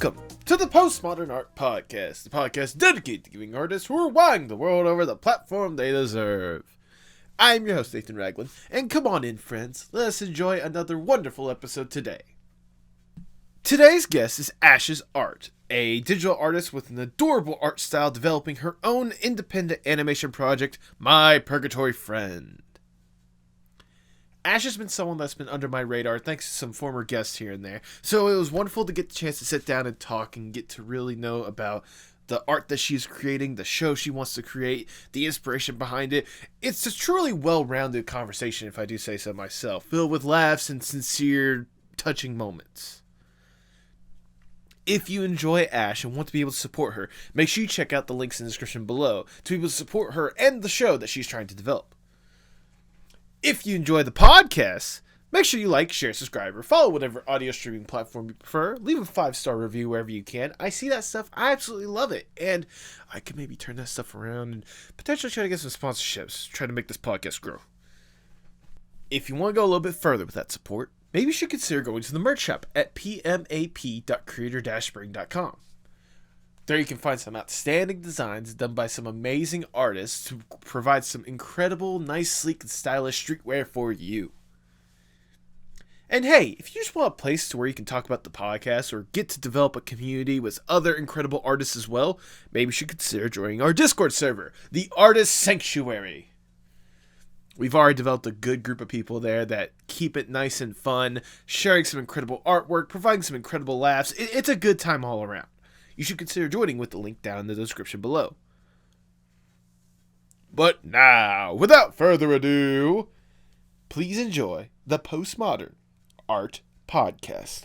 Welcome to the Postmodern Art Podcast, the podcast dedicated to giving artists who are wowing the world over the platform they deserve. I'm your host, Nathan Ragland, and come on in, friends. Let us enjoy another wonderful episode today. Today's guest is AshesArt, a digital artist with an adorable art style developing her own independent animation project, My Purgatory Friend. Ash has been someone that's been under my radar thanks to some former guests here and there, so it was wonderful to get the chance to sit down and talk and get to really know about the art that she's creating, the show she wants to create, the inspiration behind it. It's a truly well-rounded conversation, if I do say so myself, filled with laughs and sincere, touching moments. If you enjoy Ash and want to be able to support her, make sure you check out the links in the description below to be able to support her and the show that she's trying to develop. If you enjoy the podcast, make sure you like, share, subscribe, or follow whatever audio streaming platform you prefer. Leave a 5-star review wherever you can. I see that stuff. I absolutely love it. And I could maybe turn that stuff around and potentially try to get some sponsorships, try to make this podcast grow. If you want to go a little bit further with that support, maybe you should consider going to the merch shop at pmap.creator-spring.com. There you can find some outstanding designs done by some amazing artists who provide some incredible, nice, sleek, and stylish streetwear for you. And hey, if you just want a place to where you can talk about the podcast or get to develop a community with other incredible artists as well, maybe you should consider joining our Discord server, the Artist Sanctuary. We've already developed a good group of people there that keep it nice and fun, sharing some incredible artwork, providing some incredible laughs. It's a good time all around. You should consider joining with the link down in the description below. But now, without further ado, please enjoy the Postmodern Art Podcast.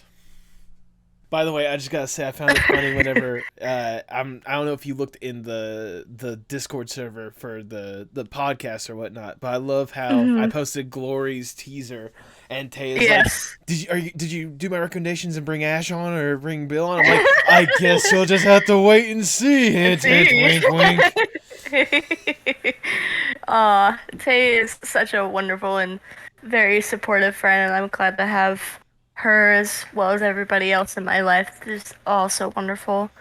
By the way, I just gotta say, I found it funny whenever I don't know if you looked in the Discord server for the podcast or whatnot, but I love how I posted Glory's teaser and Tay is like, did you do my recommendations and bring Ash on or bring Bill on? I'm like, I guess you'll just have to wait and see. Hint, hint, wink, wink. Tay is such a wonderful and very supportive friend, and I'm glad to have her as well as everybody else in my life. Is all so wonderful.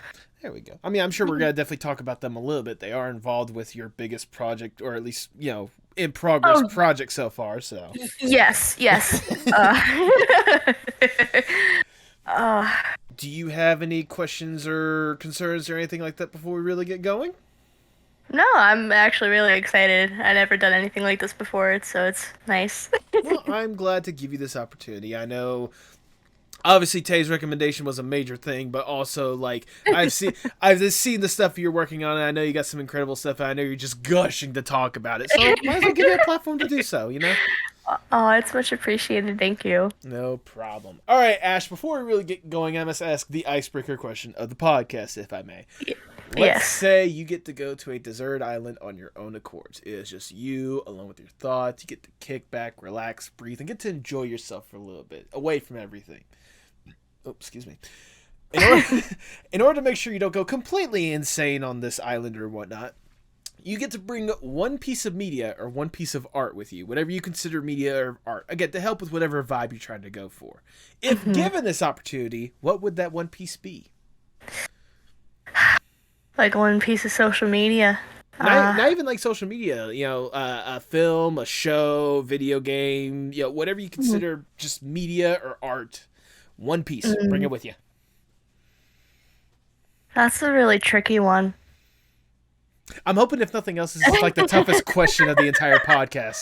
There we go. I mean, I'm sure we're gonna definitely talk about them a little bit. They are involved with your biggest project, or at least, you know, in progress project so far. So yes. Do you have any questions or concerns or anything like that before we really get going? No, I'm actually really excited. I've never done anything like this before, so it's nice. Well, I'm glad to give you this opportunity. I know, obviously, Tay's recommendation was a major thing, but also, like, I've seen the stuff you're working on, and I know you got some incredible stuff, and I know you're just gushing to talk about it, so I might as well give you a platform to do so, you know? Oh, it's much appreciated. Thank you. No problem. All right, Ash, before we really get going, I must ask the icebreaker question of the podcast, if I may. Let's say you get to go to a desert island on your own accord. It is just you, alone with your thoughts. You get to kick back, relax, breathe, and get to enjoy yourself for a little bit, away from everything. Oh, excuse me. In order to make sure you don't go completely insane on this island or whatnot, you get to bring one piece of media or one piece of art with you, whatever you consider media or art, again, to help with whatever vibe you're trying to go for. If given this opportunity, what would that one piece be? Like one piece of social media. Not even like social media, you know, a film, a show, video game, you know, whatever you consider just media or art. One piece. Bring it with you. That's a really tricky one. I'm hoping, if nothing else, this is like the toughest question of the entire podcast.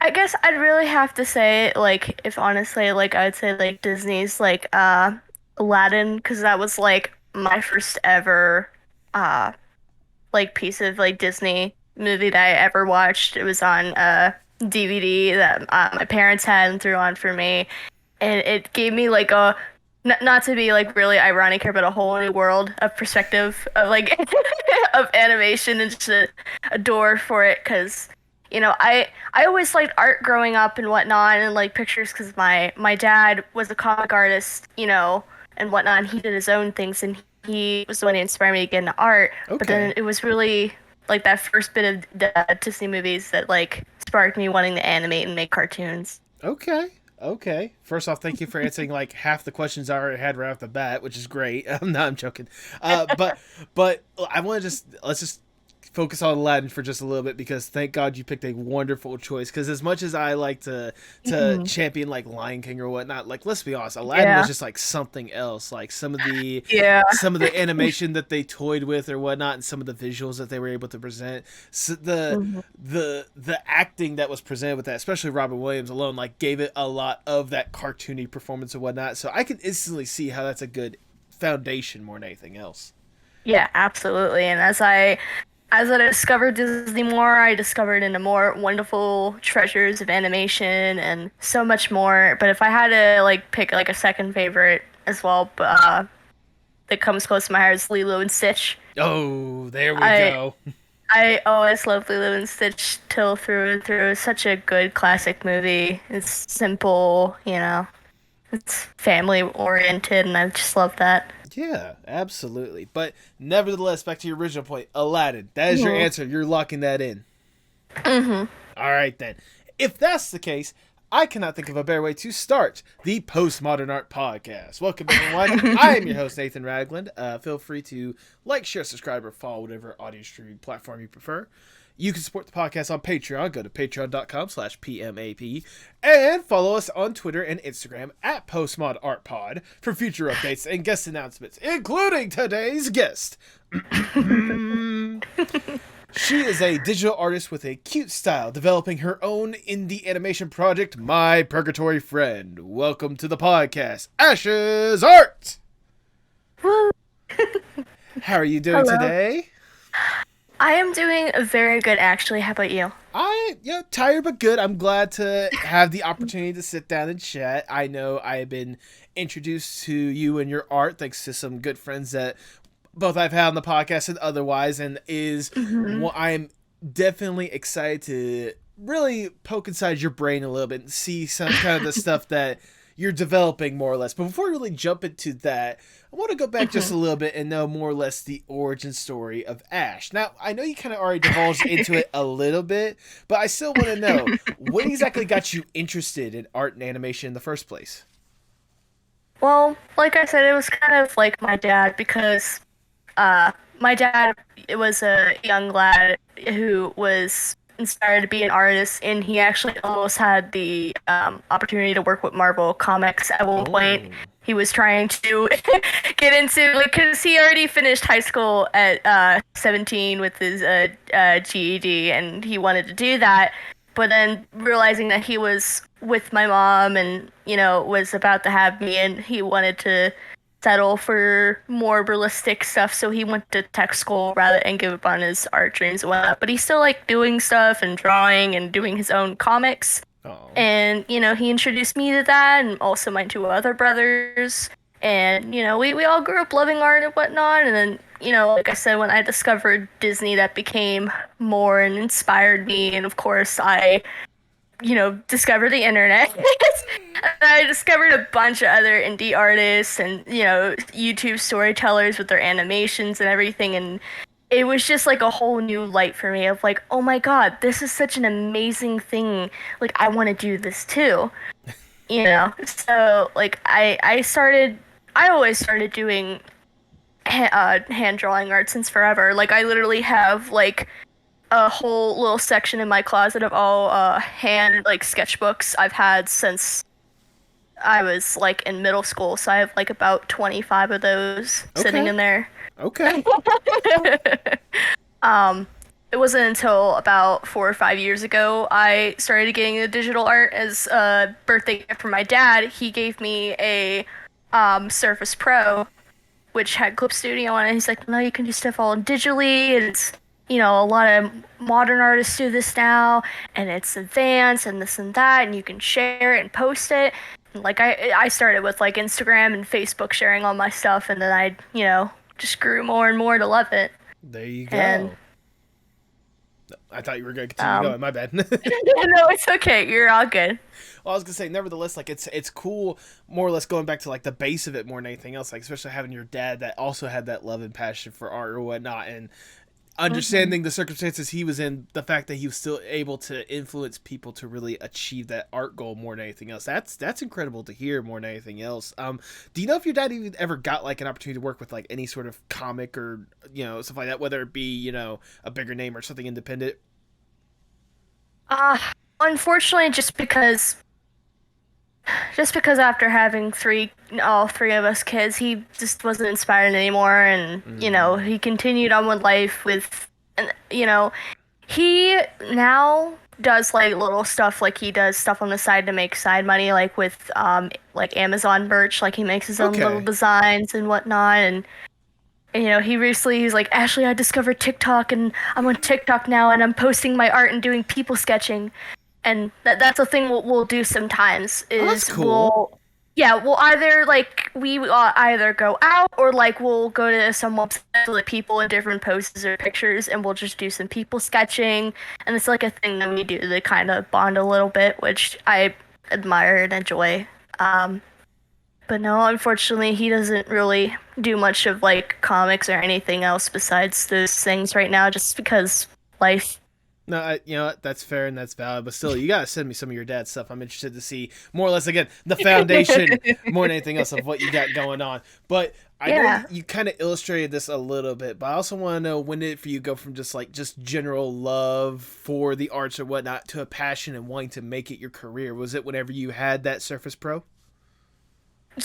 I guess I'd really have to say, like, if honestly, like, I'd say, like, Disney's, like, Aladdin, because that was, like, my first ever, like, piece of, like, Disney movie that I ever watched. It was on, DVD that my parents had and threw on for me, and it gave me, like, a, not to be, like, really ironic here, but a whole new world of perspective of, like, of animation, and just a door for it, because you know, I always liked art growing up and whatnot, and like pictures, because my dad was a comic artist, you know, and whatnot, and he did his own things, and he was the one who inspired me to get into art. Okay. But then it was really like that first bit of Disney movies that like sparked me wanting to animate and make cartoons. Okay. Okay. First off, thank you for answering like half the questions I already had right off the bat, which is great. No, I'm joking. But I want to just let's just focus on Aladdin for just a little bit because thank God you picked a wonderful choice. Because as much as I like to Mhm. champion like Lion King or whatnot, like let's be honest, Aladdin was Yeah. just like something else. Like Yeah. some of the animation that they toyed with or whatnot, and some of the visuals that they were able to present. So Mhm. the acting that was presented with that, especially Robin Williams alone, like gave it a lot of that cartoony performance and whatnot. So I could instantly see how that's a good foundation more than anything else. Yeah, absolutely. And as I discovered Disney more, I discovered into more wonderful treasures of animation and so much more. But if I had to like pick like a second favorite as well, that comes close to my heart is Lilo and Stitch. Oh, there we I go. I always loved Lilo and Stitch till through and through. It's such a good classic movie. It's simple, it's family oriented, and I just love that. Yeah, absolutely. But nevertheless, back to your original point, Aladdin. That is your Mhm. answer. You're locking that in. Mhm. All right then. If that's the case, I cannot think of a better way to start the Postmodern Art Podcast. Welcome everyone. I am your host Nathan Ragland. Feel free to like, share, subscribe, or follow whatever audio streaming platform you prefer. You can support the podcast on Patreon. Go to patreon.com/PMAP and follow us on Twitter and Instagram at PostmodArtPod for future updates and guest announcements, including today's guest. She is a digital artist with a cute style, developing her own indie animation project, My Purgatory Friend. Welcome to the podcast, AshesArt! Woo. How are you doing Hello. today? I am doing very good, actually. How about you? Tired but good. I'm glad to have the opportunity to sit down and chat. I know I have been introduced to you and your art thanks to some good friends that both I've had on the podcast and otherwise, and Hmm. I'm definitely excited to really poke inside your brain a little bit and see some kind of the stuff that you're developing more or less. But before we really jump into that, I want to go back just Hmm. a little bit and know more or less the origin story of Ash. Now, I know you kind of already divulged into it a little bit, but I still want to know what exactly got you interested in art and animation in the first place. Well, like I said, it was kind of like my dad because my dad was a young lad who was inspired to be an artist, and he actually almost had the opportunity to work with Marvel Comics at one point. Oh. He was trying to get into like because he already finished high school at 17 with his GED, and he wanted to do that. But then realizing that he was with my mom and was about to have me, and he wanted to settle for more realistic stuff, so he went to tech school rather and give up on his art dreams and whatnot. But he's still like doing stuff and drawing and doing his own comics. Oh. And he introduced me to that, and also my two other brothers. And we all grew up loving art and whatnot. And then like I said, when I discovered Disney, that became more and inspired me. And of course, I discover the internet. I discovered a bunch of other indie artists and, YouTube storytellers with their animations and everything. And it was just like a whole new light for me of like, oh my God, this is such an amazing thing. Like, I want to do this too. So like I always started doing hand drawing art since forever. Like, I literally have like a whole little section in my closet of all hand like sketchbooks I've had since I was like in middle school. So I have like about 25 of those sitting Okay. in there. Okay. um, it wasn't until about 4 or 5 years ago I started getting into digital art as a birthday gift from my dad. He gave me a Surface Pro, which had Clip Studio on it. He's like, no, you can do stuff all digitally. And it's, a lot of modern artists do this now, and it's advanced and this and that, and you can share it and post it. And like I started with like Instagram and Facebook sharing all my stuff, and then I, just grew more and more to love it. There you And go. I thought you were going to continue um, going. My bad. no, it's okay. You're all good. Well, I was gonna say, nevertheless, like it's cool, more or less going back to like the base of it more than anything else. Like especially having your dad that also had that love and passion for art or whatnot, and understanding the circumstances he was in, the fact that he was still able to influence people to really achieve that art goal more than anything else. That's incredible to hear more than anything else. Do you know if your dad even ever got like an opportunity to work with like any sort of comic or, you know, stuff like that, whether it be, you know, a bigger name or something independent? Uh, Unfortunately, just because after having all three of us kids, he just wasn't inspired anymore, and he continued on with life and he now does like little stuff, like he does stuff on the side to make side money, like with like Amazon merch, like he makes his own little designs and whatnot, and he's like, Ashley, I discovered TikTok and I'm on TikTok now and I'm posting my art and doing people sketching. And that's a thing we'll do sometimes is that's cool. we'll either like we either go out or like we'll go to some website with people in different poses or pictures and we'll just do some people sketching, and it's like a thing that we do to kind of bond a little bit, which I admire and enjoy. But no, unfortunately, he doesn't really do much of like comics or anything else besides those things right now, just because life. No, you know what? That's fair and that's valid, but still, you gotta send me some of your dad's stuff. I'm interested to see more or less again the foundation more than anything else of what you got going on. But I know you kind of illustrated this a little bit, but I also want to know, when did it for you go from just general love for the arts or whatnot to a passion and wanting to make it your career? Was it whenever you had that Surface Pro?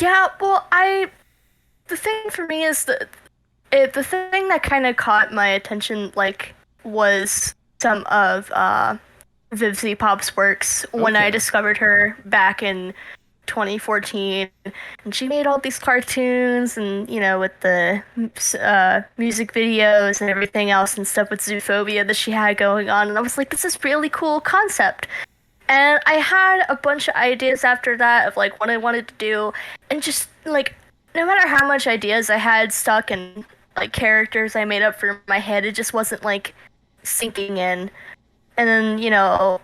Yeah, well, the thing for me is the thing that kind of caught my attention was some of Vivzy Pop's works when I discovered her back in 2014, and she made all these cartoons and with the music videos and everything else and stuff with Zoophobia that she had going on, and I was like, this is really cool concept. And I had a bunch of ideas after that of like what I wanted to do, and just like no matter how much ideas I had stuck and like characters I made up for my head, it just wasn't like sinking in. And then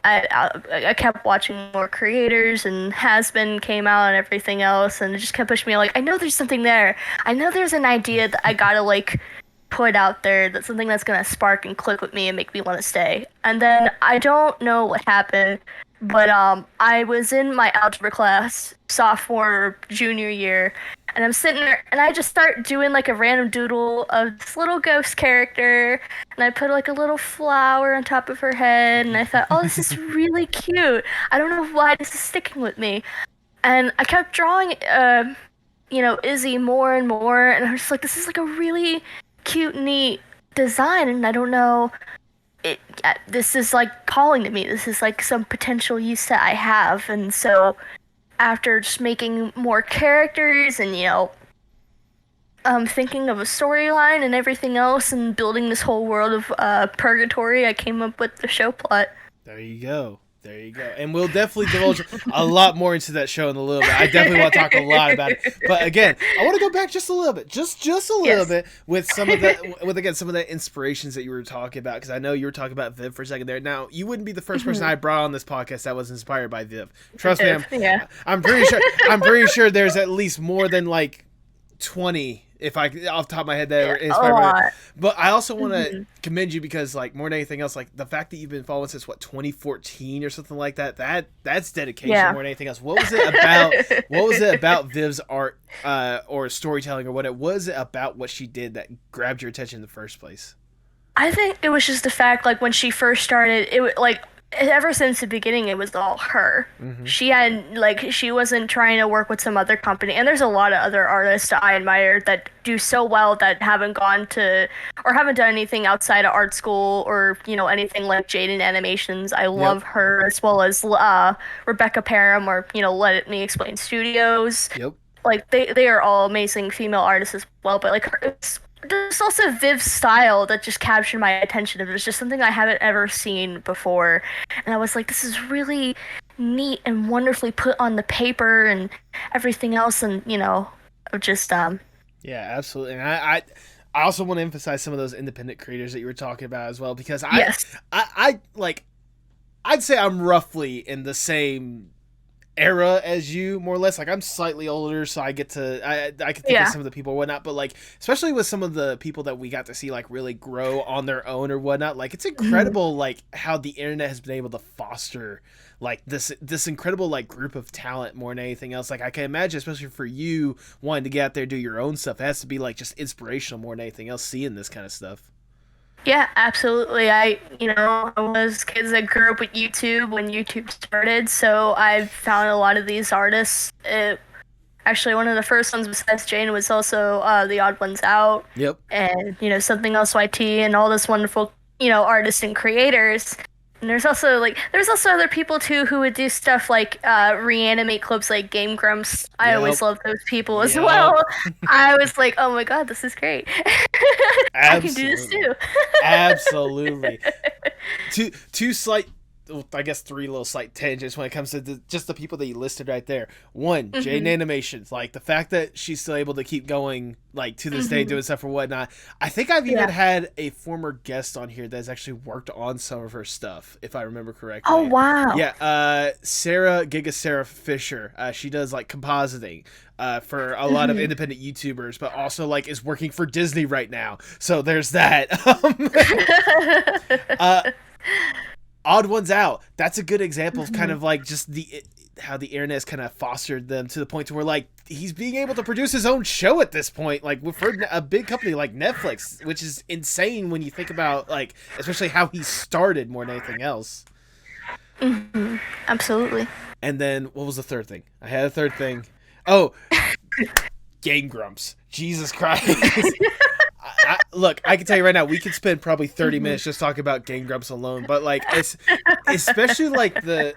I kept watching more creators, and Has Been came out and everything else, and it just kept pushing me like, I know there's something there. I know there's an idea that I gotta like put out there, that's something that's gonna spark and click with me and make me want to stay. And then I don't know what happened, but I was in my algebra class sophomore junior year, and I'm sitting there and I just start doing like a random doodle of this little ghost character, and I put like a little flower on top of her head, and I thought, oh, this is really cute. I don't know why this is sticking with me. And I kept drawing Izzy more and more, and I was like, this is like a really cute, neat design, and I don't know, this is like calling to me. This is like some potential use that I have. And so after just making more characters and thinking of a storyline and everything else and building this whole world of Purgatory, I came up with the show plot. There you go. And we'll definitely divulge a lot more into that show in a little bit. I definitely want to talk a lot about it. But again, I want to go back just a little bit, just a little bit with some of the inspirations that you were talking about, because I know you were talking about Viv for a second there. Now, you wouldn't be the first person I brought on this podcast that was inspired by Viv. Trust me, I'm pretty sure there's at least more than like 20, if I off the top of my head, that are inspired by it. But I also want to commend you, because like more than anything else, like the fact that you've been following since 2014 or something like that's dedication more than anything else. What was it about Viv's art or storytelling, or what was it about what she did that grabbed your attention in the first place? I think it was just the fact, like when she first started, it was like, ever since the beginning, it was all her. She wasn't trying to work with some other company, and there's a lot of other artists I admire that do so well that haven't gone to or haven't done anything outside of art school or anything like Jaden Animations. I love her, as well as Rebecca Parham or Let Me Explain Studios. Like they are all amazing female artists as well, but like there's also Viv's style that just captured my attention. It was just something I haven't ever seen before, and I was like, this is really neat and wonderfully put on the paper and everything else, and just yeah, absolutely. And I also want to emphasize some of those independent creators that you were talking about as well, because I'd say I'm roughly in the same era as you, more or less. Like, I'm slightly older, so I get to I can think of some of the people and whatnot, but like, especially with some of the people that we got to see like really grow on their own or whatnot, like it's incredible like how the internet has been able to foster like this incredible like group of talent more than anything else. Like, I can imagine, especially for you wanting to get out there and do your own stuff, it has to be like just inspirational more than anything else, seeing this kind of stuff. Yeah, absolutely. I was kids that grew up with YouTube when YouTube started, so I found a lot of these artists. Actually, one of the first ones besides Jane was also The Odd Ones Out, Yep. and Something Else YT, and all this wonderful artists and creators. And there's also other people too who would do stuff like reanimate clips like Game Grumps. I always loved those people as well. I was like, oh my god, this is great. I can do this too. Absolutely. Two slight, I guess three little slight tangents when it comes to just the people that you listed right there. One, Jaden Animations, like the fact that she's still able to keep going like to this day doing stuff or whatnot. I think I've even had a former guest on here that's actually worked on some of her stuff, if I remember correctly. Oh wow. Yeah, Sarah Fisher. She does like compositing for a lot of independent YouTubers, but also like is working for Disney right now. So there's that. Odd Ones Out. That's a good example of kind of like just how the internet has kind of fostered them to the point to where like he's being able to produce his own show at this point, like for a big company like Netflix, which is insane when you think about like especially how he started more than anything else. Absolutely. And then what was the third thing? I had a third thing. Oh, Game Grumps. Jesus Christ. Look, I can tell you right now, we could spend probably 30 minutes just talking about Game Grumps alone, but like it's especially like the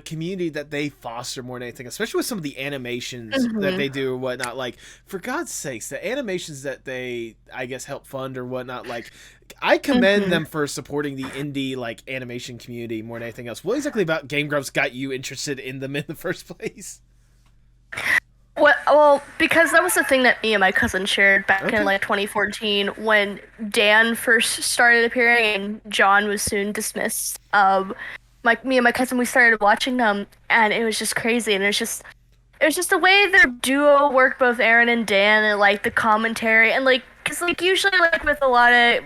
community that they foster more than anything, especially with some of the animations that they do or whatnot. Like, for God's sakes, the animations that they, I guess, help fund or whatnot, like, I commend them for supporting the indie like animation community more than anything else. What exactly about Game Grumps got you interested in them in the first place? Well, because that was the thing that me and my cousin shared back in like 2014 when Dan first started appearing and John was soon dismissed. Me and my cousin, we started watching them, and it was just crazy. And it was just the way their duo worked, both Aaron and Dan, and like the commentary, and like, cause like usually like with a lot of,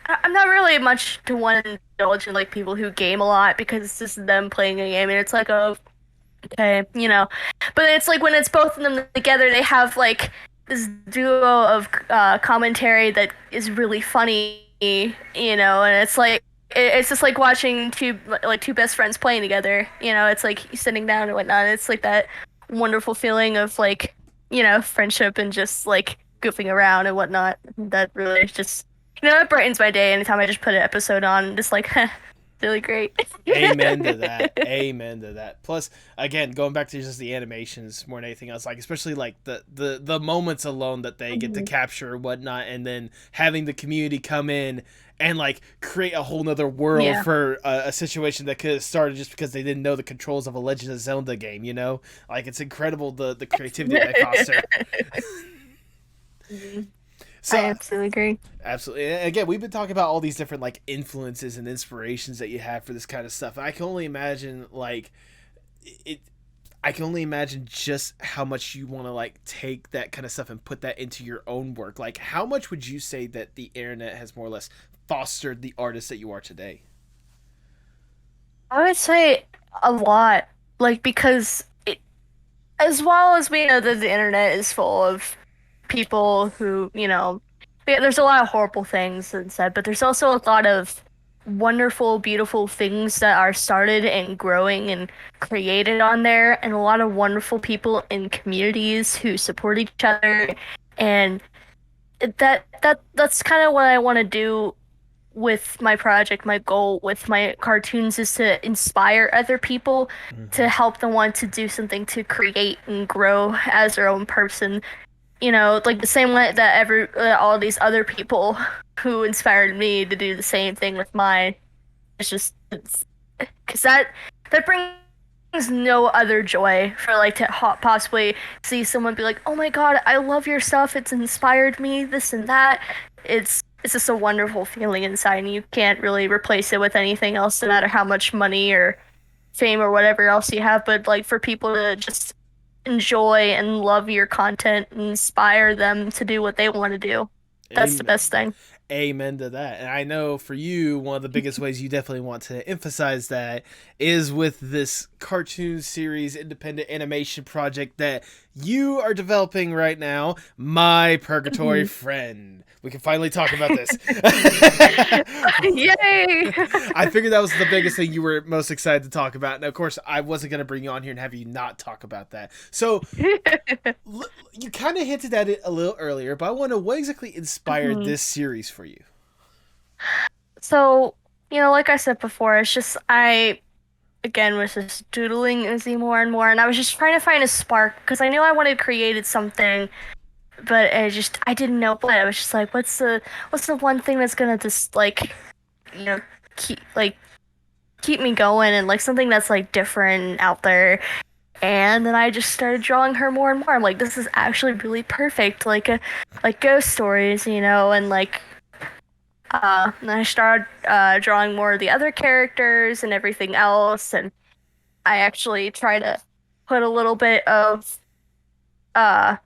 I'm not really much to want to indulge in like people who game a lot because it's just them playing a game, and it's like okay, but it's like when it's both of them together, they have like this duo of commentary that is really funny, and it's just like watching two best friends playing together. It's like sitting down and whatnot. It's like that wonderful feeling of like friendship and just like goofing around and whatnot. That really just it brightens my day anytime I just put an episode on. Just like really great. Amen to that. Amen to that. Plus, again, going back to just the animations more than anything else, like especially like the moments alone that they get to capture or whatnot, and then having the community come in and like create a whole nother world for a situation that could have started just because they didn't know the controls of a Legend of Zelda game. Like it's incredible the creativity that they foster. So, I absolutely agree. Absolutely. And again, we've been talking about all these different like influences and inspirations that you have for this kind of stuff. And I can only imagine I can only imagine just how much you want to like take that kind of stuff and put that into your own work. Like, how much would you say that the internet has more or less fostered the artist that you are today? I would say a lot. Like, because as well as we know that the internet is full of people who, there's a lot of horrible things and said, but there's also a lot of wonderful, beautiful things that are started and growing and created on there, and a lot of wonderful people in communities who support each other. And that's kind of what I want to do with my project. My goal with my cartoons is to inspire other people, to help them want to do something, to create and grow as their own person. Like the same way that all these other people who inspired me to do the same thing with mine. It's because that brings no other joy for like to possibly see someone be like, oh my god, I love your stuff. It's inspired me, this and that. It's just a wonderful feeling inside, and you can't really replace it with anything else, no matter how much money or fame or whatever else you have, but like for people to just enjoy and love your content and inspire them to do what they want to do. That's the Amen. best thing. Amen to that. And I know for you, one of the biggest ways you definitely want to emphasize that is with this cartoon series independent animation project that you are developing right now, My Purgatory Friend. We can finally talk about this. Yay! I figured that was the biggest thing you were most excited to talk about. And of course, I wasn't going to bring you on here and have you not talk about that. So, you kind of hinted at it a little earlier, but I want to know what exactly inspired this series for you? So, like I said before, it's just I again was just doodling Izzy more and more, and I was just trying to find a spark because I knew I wanted created something, but I didn't know what. I was just like, what's the one thing that's gonna just like you know keep keep me going and like something that's like different and out there. And then I just started drawing her more and more. I'm like, this is actually really perfect, like ghost stories, and like and then I started drawing more of the other characters and everything else, and I actually try to put a little bit of uh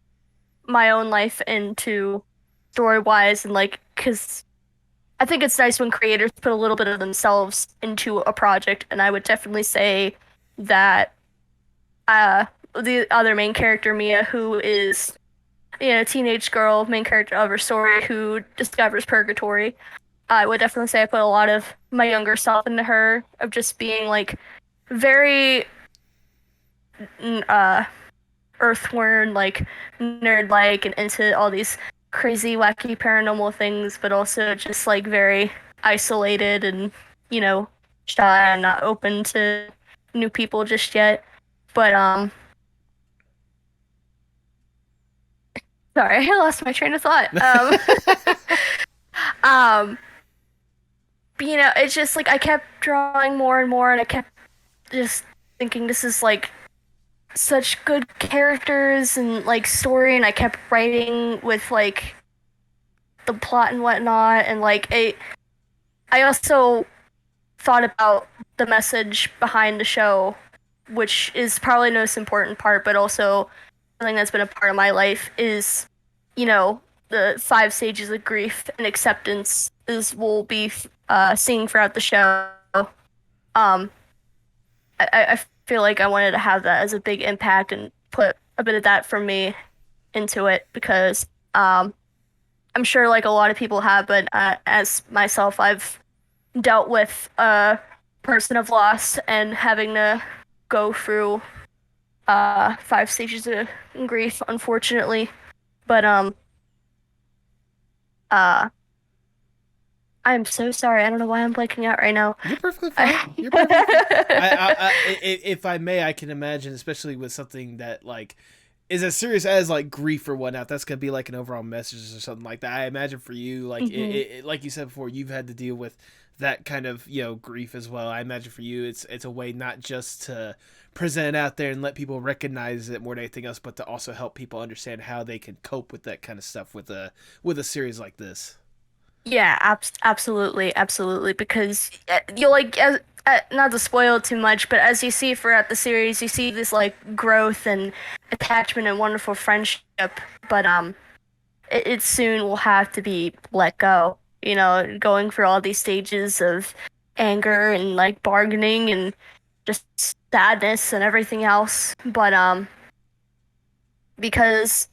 my own life into story wise, and like, because I think it's nice when creators put a little bit of themselves into a project, and I would definitely say that uh the other main character, Mia, who is teenage girl, main character of her story, who discovers purgatory. I would definitely say I put a lot of my younger self into her, of just being like very uh earthworm, like nerd like, and into all these crazy wacky paranormal things, but also just like very isolated and shy and not open to new people just yet. But sorry, I lost my train of thought. Um but, it's just like I kept drawing more and more, and I kept just thinking this is like such good characters and like story, and I kept writing with like the plot and whatnot, and like I also thought about the message behind the show, which is probably the most important part, but also something that's been a part of my life is, the 5 stages of grief and acceptance is we'll be seeing throughout the show. Um, I feel like I wanted to have that as a big impact and put a bit of that from me into it because I'm sure like a lot of people have, but as myself, I've dealt with a person of loss and having to go through 5 stages of grief, unfortunately. But uh I'm so sorry. I don't know why I'm blanking out right now. You're perfectly fine. You're perfectly fine. If I may, I can imagine, especially with something that like is as serious as like grief or whatnot. That's gonna be like an overall message or something like that. I imagine for you, like like you said before, you've had to deal with that kind of grief as well. I imagine for you, it's a way not just to present it out there and let people recognize it more than anything else, but to also help people understand how they can cope with that kind of stuff with a series like this. Yeah, absolutely, absolutely. Because you'll like, not to spoil too much, but as you see throughout the series, you see this like growth and attachment and wonderful friendship. But it soon will have to be let go. Going through all these stages of anger and like bargaining and just sadness and everything else. But because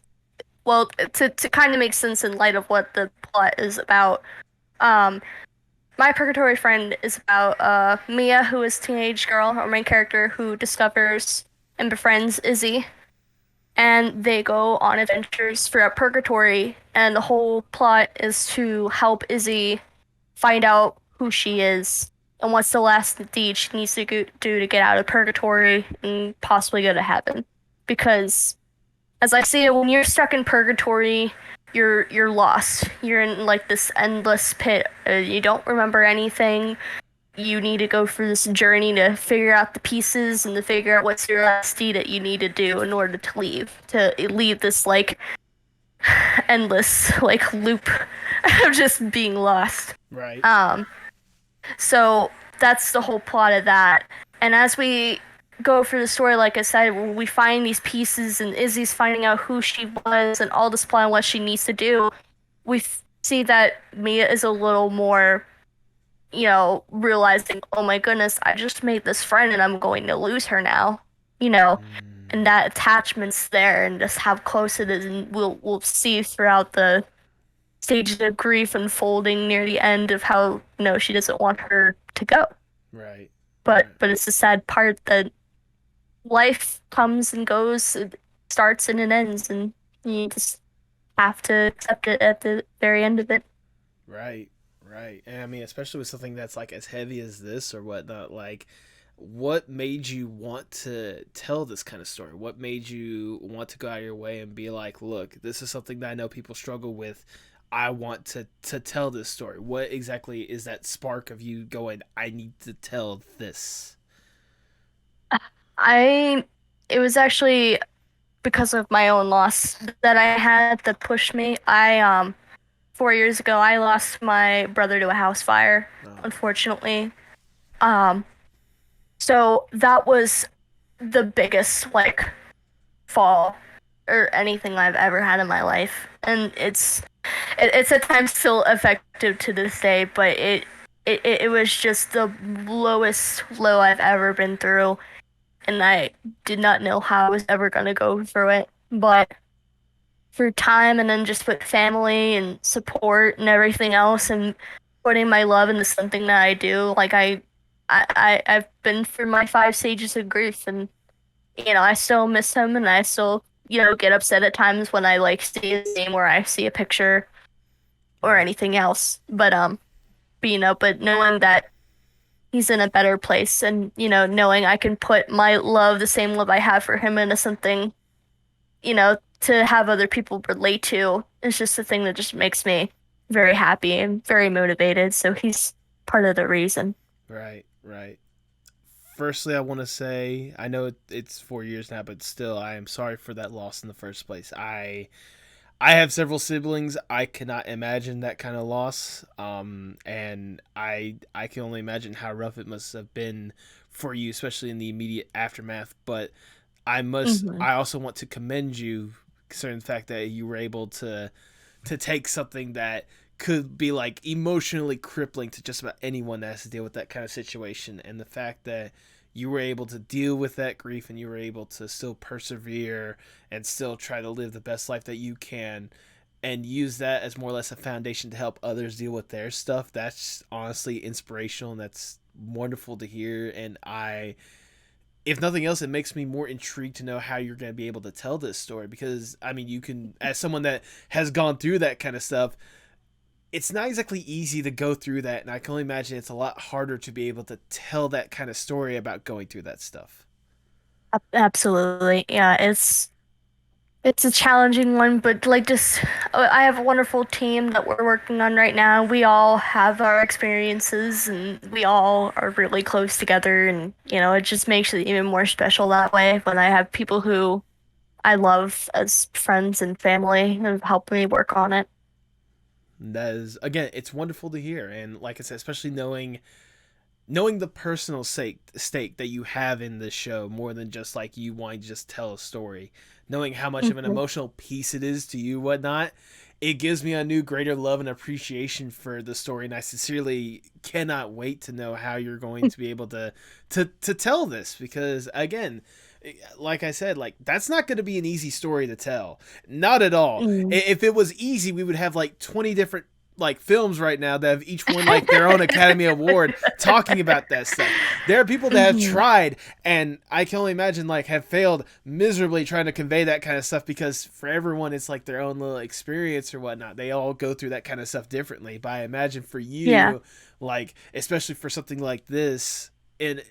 well, to kind of make sense in light of what the plot is about. Um, My Purgatory Friend is about Mia, who is a teenage girl, our main character, who discovers and befriends Izzy, and they go on adventures throughout Purgatory, and the whole plot is to help Izzy find out who she is and what's the last deed she needs to do to get out of Purgatory and possibly go to heaven. Because as I see it, when you're stuck in purgatory, you're lost. You're in like this endless pit. You don't remember anything. You need to go through this journey to figure out the pieces and to figure out what's your last deed that you need to do in order to leave this like endless like loop of just being lost. Right. So that's the whole plot of that. And as we go through the story, like I said, we find these pieces, and Izzy's finding out who she was and all this plan, what she needs to do. We see that Mia is a little more, realizing, oh my goodness, I just made this friend and I'm going to lose her now, you know, and Mm, that attachment's there, and just how close it is, and we'll see throughout the stages of grief unfolding near the end of how, she doesn't want her to go. right. But Right. but it's the sad part that life comes and goes, it starts and it ends, and you just have to accept it at the very end of it. Right, right. And I mean, especially with something that's like as heavy as this or whatnot, like, what made you want to tell this kind of story? What made you want to go out of your way and be like, look, this is something that I know people struggle with. I want to tell this story. What exactly is that spark of you going, I need to tell this? I It was actually because of my own loss that I had that pushed me. 4 years ago I lost my brother to a house fire, Oh, unfortunately. Um so that was the biggest fall or anything I've ever had in my life. And it's at times still effective to this day, but it was just the lowest low I've ever been through, and I did not know how I was ever gonna go through it. But through time, and then just with family and support and everything else, and putting my love into something that I do, I've been through my 5 stages of grief, and I still miss him, and I still, get upset at times when I see his name or I see a picture or right. anything else. But knowing that he's in a better place, and, knowing I can put my love, the same love I have for him, into something, to have other people relate to, is just the thing that just makes me very happy and very motivated. So he's part of the reason. Right, right. Firstly, I want to say I know it's 4 years now, but still, I am sorry for that loss in the first place. I have several siblings. I cannot imagine that kind of loss. And I can only imagine how rough it must have been for you, especially in the immediate aftermath. But Hmm. I also want to commend you concerning the fact that you were able to take something that could be like emotionally crippling to just about anyone that has to deal with that kind of situation, and the fact that you were able to deal with that grief and you were able to still persevere and still try to live the best life that you can and use that as more or less a foundation to help others deal with their stuff. That's honestly inspirational, and that's wonderful to hear. And I, if nothing else, it makes me more intrigued to know how you're going to be able to tell this story, because I mean, you can, as someone that has gone through that kind of stuff, it's not exactly easy to go through that, and I can only imagine it's a lot harder to be able to tell that kind of story about going through that stuff. Absolutely. Yeah, it's a challenging one, but I have a wonderful team that we're working on right now. We all have our experiences, and we all are really close together, and it just makes it even more special that way when I have people who I love as friends and family who help me work on it. And that is, again, it's wonderful to hear, and like I said, especially knowing the personal stake that you have in this show, more than just like you wanting to just tell a story, knowing how much of an Hmm. emotional piece it is to you, whatnot, it gives me a new greater love and appreciation for the story, and I sincerely cannot wait to know how you're going to be able to tell this, because again, like I said, like, that's not going to be an easy story to tell, not at all. Mm. If it was easy, we would have like 20 different like films right now that have each won like their own Academy Award talking about that stuff. There are people that have Hmm. tried, and I can only imagine like have failed miserably trying to convey that kind of stuff, because for everyone it's like their own little experience or whatnot. They all go through that kind of stuff differently. But I imagine for Yeah. you, like especially for something like this, and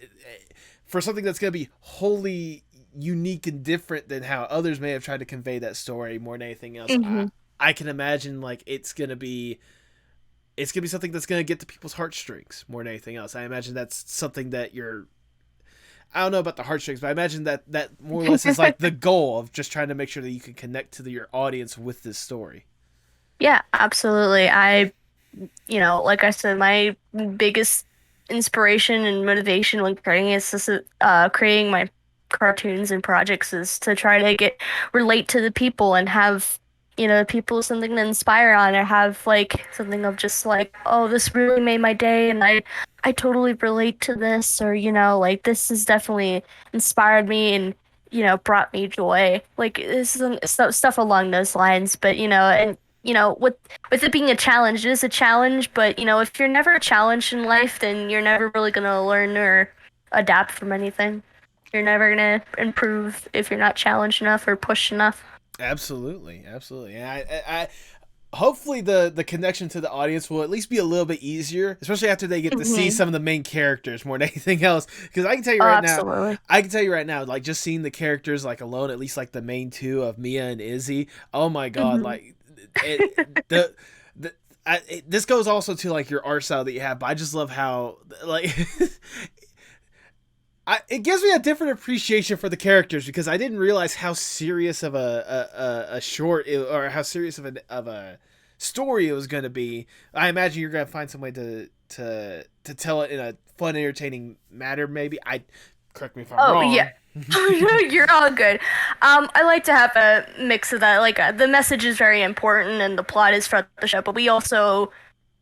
for something that's gonna be wholly unique and different than how others may have tried to convey that story more than anything else. Hmm. I can imagine like it's gonna be something that's gonna get to people's heartstrings more than anything else. I imagine that's something that you're. I don't know about the heartstrings, but I imagine that more or less is like the goal of just trying to make sure that you can connect to your audience with this story. Yeah, absolutely. Like I said, my biggest inspiration and motivation when creating my cartoons and projects is to try to relate to the people and have people something to inspire on, or have like something of just like, oh, this really made my day and I totally relate to this, or like this has definitely inspired me and brought me joy. Like this is stuff along those lines. But and with it being a challenge, it is a challenge, but if you're never challenged in life, then you're never really gonna learn or adapt from anything. You're never gonna improve if you're not challenged enough or pushed enough. Absolutely. And I hopefully the connection to the audience will at least be a little bit easier, especially after they get to see some of the main characters more than anything else. Because I can tell you right now, like just seeing the characters like alone, at least like the main two of Mia and Izzy. Oh my god, like this goes also to like your art style that you have, but I just love how like it gives me a different appreciation for the characters, because I didn't realize how serious of a short or how serious of a story it was going to be. I imagine you're going to find some way to tell it in a fun, entertaining manner. Maybe correct me if I'm wrong. Oh yeah. You're all good. I like to have a mix of that. Like the message is very important and the plot is for the show, but we also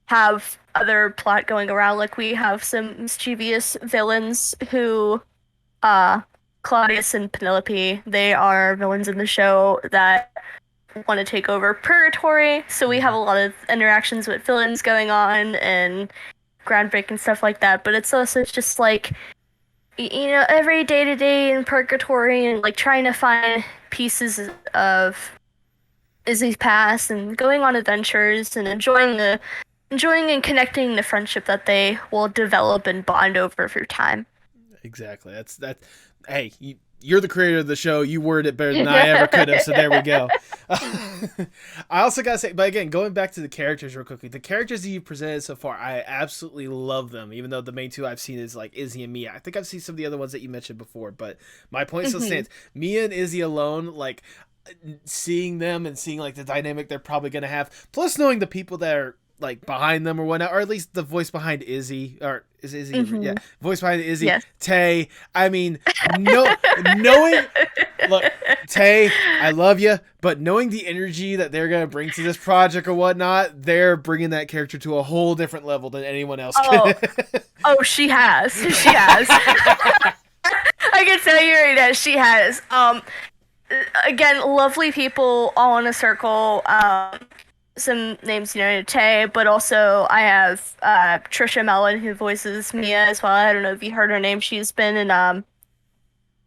have other plot going around. Like we have some mischievous villains who, Claudius and Penelope, they are villains in the show that want to take over Purgatory. So we have a lot of interactions with villains going on and groundbreaking stuff like that. But it's also just like, every day to day in Purgatory and like trying to find pieces of Izzy's past and going on adventures and enjoying and connecting the friendship that they will develop and bond over through time. Exactly. That. Hey, you're the creator of the show. You worded it better than I ever could have. So there we go. I also gotta say, but again, going back to the characters real quickly, the characters that you presented so far, I absolutely love them. Even though the main two I've seen is like Izzy and Mia. I think I've seen some of the other ones that you mentioned before, but my point still stands. Mia and Izzy alone, like seeing them and seeing like the dynamic they're probably gonna have, plus knowing the people that are like behind them or whatnot, or at least the voice behind Izzy, or is Izzy? Yeah, voice behind Izzy. Yes. Tay. I mean, knowing, look, Tay, I love you, but knowing the energy that they're gonna bring to this project or whatnot, they're bringing that character to a whole different level than anyone else could. Oh, she has. She has. I can tell you right now, she has. Again, lovely people all in a circle. Some names, Tay, but also I have Trisha Mellon, who voices Mia as well. I don't know if you heard her name. She's been in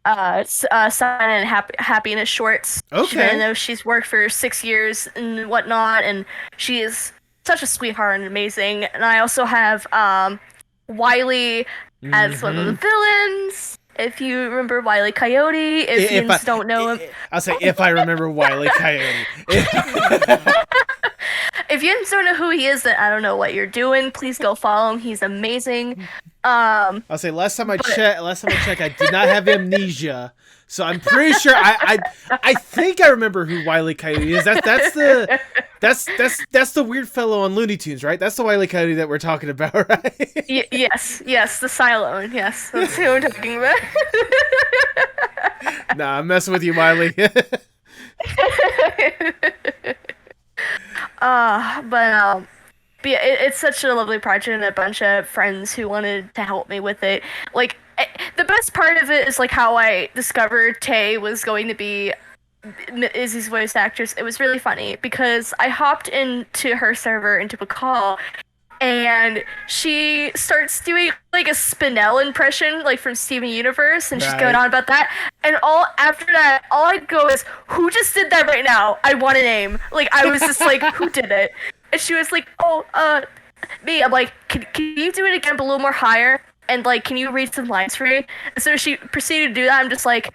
Sign and Happiness shorts. Okay. I know she's worked for 6 years and whatnot, and she is such a sweetheart and amazing. And I also have Wiley as one of the villains. If you remember Wile E. Coyote, if you don't know him. I'll say if I remember Wile E. Coyote. If you don't know who he is, then I don't know what you're doing. Please go follow him. He's amazing. I'll say last time I checked, I did not have amnesia. So I'm pretty sure I think I remember who Wile E. Coyote is. That's the weird fellow on Looney Tunes, right? That's the Wile E. Coyote that we're talking about, right? Yes, the Cylone. Yes, that's who we're talking about. Nah, I'm messing with you, Miley. But yeah, it's such a lovely project and a bunch of friends who wanted to help me with it. Like, the best part of it is like how I discovered Tay was going to be Izzy's voice actress. It was really funny because I hopped into her server into a call, and she starts doing like a Spinell impression, like from Steven Universe, and she's going on about that. And after that, all I go is, "Who just did that right now? I want a name." Like, I was just like, "Who did it?" And she was like, me. I'm like, can you do it again, but a little more higher? And like, can you read some lines for me? And so she proceeded to do that. I'm just like,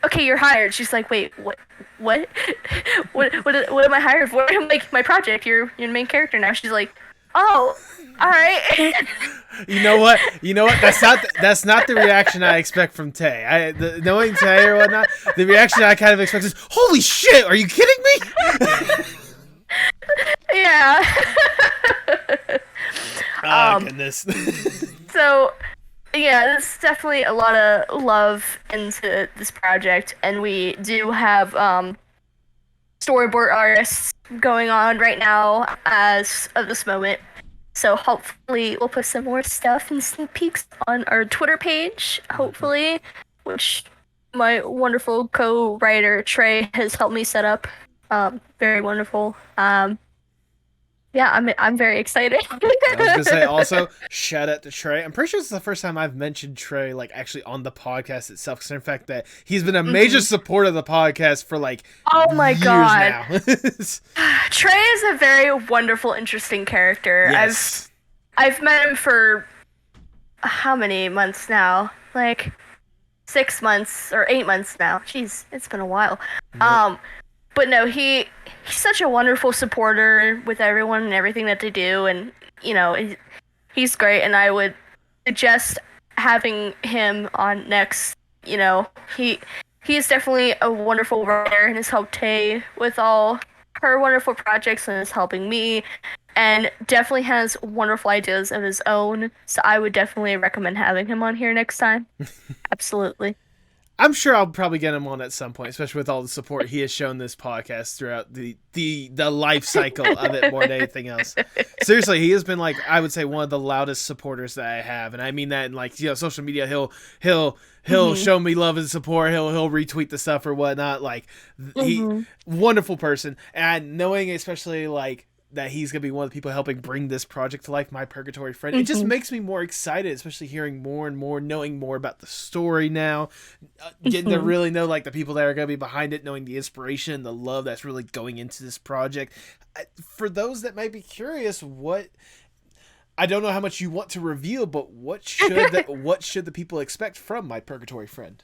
okay, you're hired. She's like, wait, what? What am I hired for? I'm like, my project. You're the main character now. She's like, oh, all right. You know what? That's not the reaction I expect from Tay. Knowing Tay or whatnot, the reaction I kind of expect is, holy shit, are you kidding me? Yeah. Oh, goodness. So yeah, there's definitely a lot of love into this project, and we do have storyboard artists going on right now as of this moment. So hopefully we'll put some more stuff and sneak peeks on our Twitter page, hopefully, which my wonderful co-writer Trey has helped me set up. Very wonderful. Yeah, I'm very excited. I was gonna say also shout out to Trey. I'm pretty sure it's the first time I've mentioned Trey like actually on the podcast itself. Because in fact that he's been a major supporter of the podcast for like oh my years god, now. Trey is a very wonderful, interesting character. Yes. I've met him for how many months now? Like 6 months or 8 months now. Jeez, it's been a while. Yep. But no, he's such a wonderful supporter with everyone and everything that they do, and he's great. And I would suggest having him on next. He is definitely a wonderful writer and has helped Tay with all her wonderful projects and is helping me, and definitely has wonderful ideas of his own. So I would definitely recommend having him on here next time. Absolutely. I'm sure I'll probably get him on at some point, especially with all the support he has shown this podcast throughout the life cycle of it more than anything else. Seriously, he has been like I would say one of the loudest supporters that I have, and I mean that in like social media. He'll show me love and support. He'll retweet the stuff or whatnot. Like he wonderful person, and knowing especially like that he's going to be one of the people helping bring this project to life, My Purgatory Friend. It just makes me more excited, especially hearing more and more, knowing more about the story now, getting to really know like the people that are going to be behind it, knowing the inspiration, the love that's really going into this project. For those that might be curious, I don't know how much you want to reveal, but what should the people expect from My Purgatory Friend?